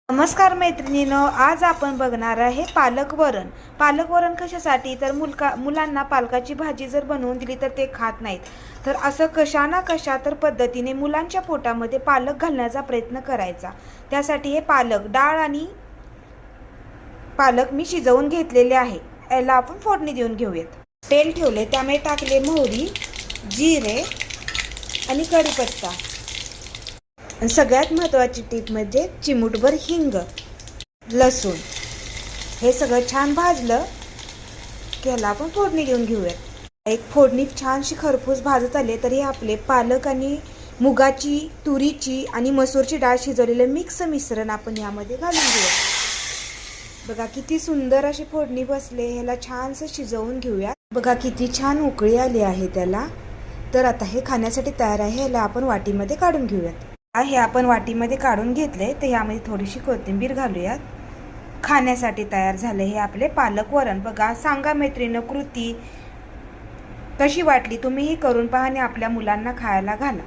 नमस्कार मैत्रिणींनो, आज आपण बघणार आहे पालक वरण. पालक वरण कशासाठी तर मुलांना पालकाची भाजी जर बनवून दिली तर ते खात नाहीत. तर असं कशा ना कशा तर पद्धतीने मुलांच्या पोटामध्ये पालक घालण्याचा प्रयत्न करायचा. त्यासाठी हे डाळ आणि पालक मी शिजवून घेतलेले आहे. याला आपण फोडणी देऊन घेऊयात. तेल ठेवले, त्यामध्ये टाकले मोहरी, जिरे आणि कढीपत्ता. आणि सगळ्यात महत्त्वाची टीप म्हणजे चिमूटभर हिंग, लसूण. हे सगळं छान भाजलं की ह्याला आपण फोडणी देऊन घेऊयात. एक फोडणी छानशी खरपूस भाजत आले तरी आपले पालक आणि मुगाची, तुरीची आणि मसूरची डाळ शिजवलेलं मिक्स मिश्रण आपण यामध्ये घालून घेऊयात. बघा किती सुंदर अशी फोडणी बसले. ह्याला छानसं शिजवून घेऊयात. बघा किती छान उकळी आली आहे त्याला. तर आता हे खाण्यासाठी तयार आहे. ह्याला आपण वाटीमध्ये काढून घेऊयात. हे आपण वाटीमध्ये काढून घेतले. तर यामध्ये थोडीशी कोथिंबीर घालूयात. खाण्यासाठी तयार झाले हे आपले पालक वरण. बघा, सांगा मैत्रिणींनो कृती कशी वाटली. तुम्हीही करून पहा आणि आपल्या मुलांना खायला घाला.